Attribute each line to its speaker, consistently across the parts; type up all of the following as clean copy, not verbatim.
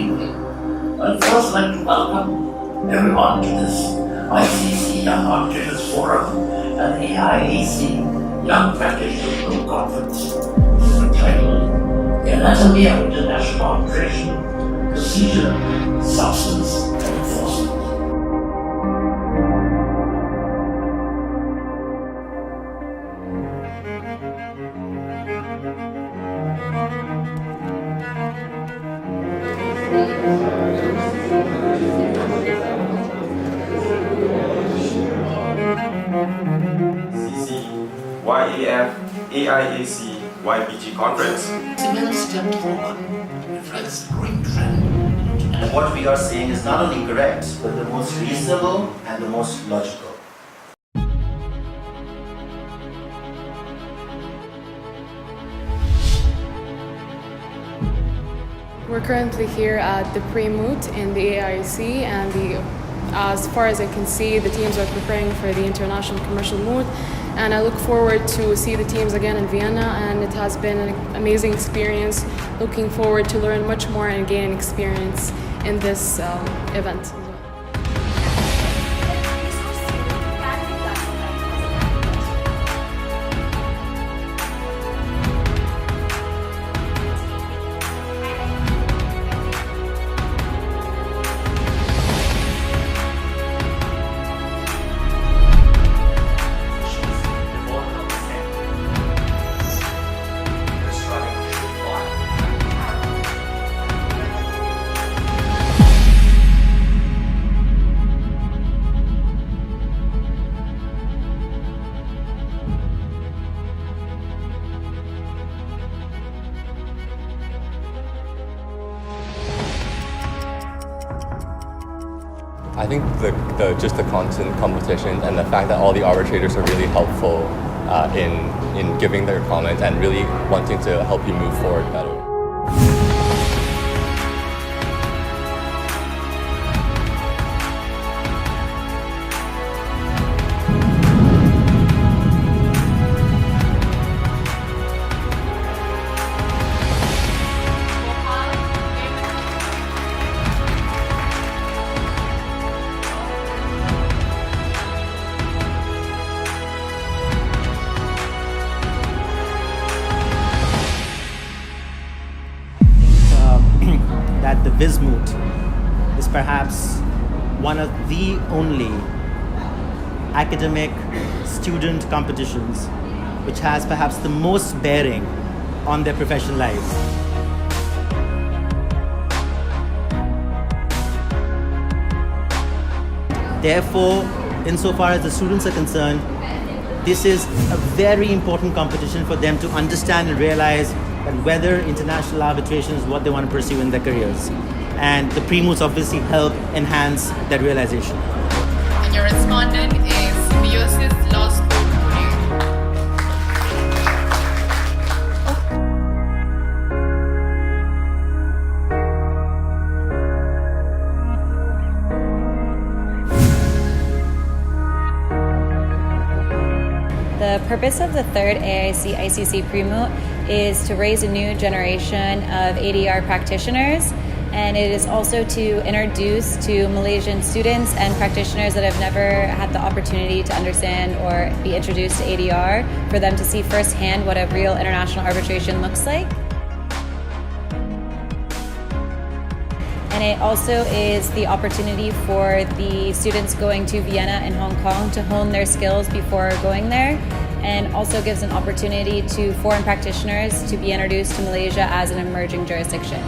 Speaker 1: evening. I'd first like to welcome everyone to this ICC Young Arbitrators Forum and AIAC Young Practitioners Group Conference. This is entitled Anatomy of International Arbitration, Procedure, Substance, and Enforcement.
Speaker 2: AIAC-ICC Conference.
Speaker 1: It's a little step forward. It reflects the growing trend.
Speaker 3: And what we are saying is not only correct, but the most reasonable and the most logical.
Speaker 4: We're currently here at the Pre-Moot in the AIAC, and as far as I can see, the teams are preparing for the International Commercial Moot, and I look forward to see the teams again in Vienna, and it has been an amazing experience. Looking forward to learn much more and gain experience in this event.
Speaker 5: I think just the constant competition and the fact that all the arbitrators are really helpful in giving their comments and really wanting to help you move forward better.
Speaker 6: That the Moot is perhaps one of the only academic student competitions which has perhaps the most bearing on their professional lives. Therefore, insofar as the students are concerned, this is a very important competition for them to understand and realize that whether international arbitration is what they want to pursue in their careers. And the Pre-Moots obviously help enhance that realization.
Speaker 7: And your respondent is Symbiosis Law School,
Speaker 8: The purpose of the third AIAC-ICC Pre-Moot is to raise a new generation of ADR practitioners, and it is also to introduce to Malaysian students and practitioners that have never had the opportunity to understand or be introduced to ADR, for them to see firsthand what a real international arbitration looks like. And it also is the opportunity for the students going to Vienna and Hong Kong to hone their skills before going there, and also gives an opportunity to foreign practitioners to be introduced to Malaysia as an emerging jurisdiction.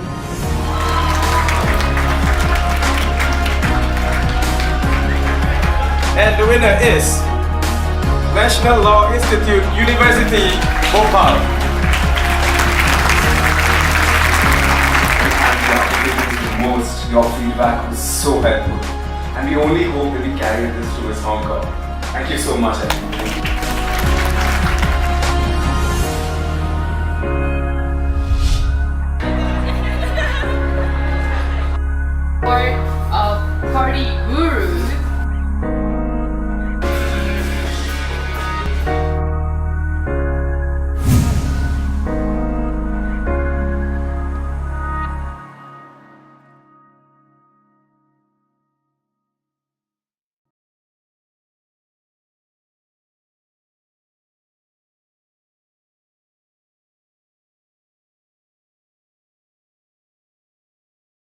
Speaker 2: And the winner is National Law Institute, University, Bhopal. Your feedback was so helpful, and we only hope that we carry this to Hong Kong. Thank you so much, everyone.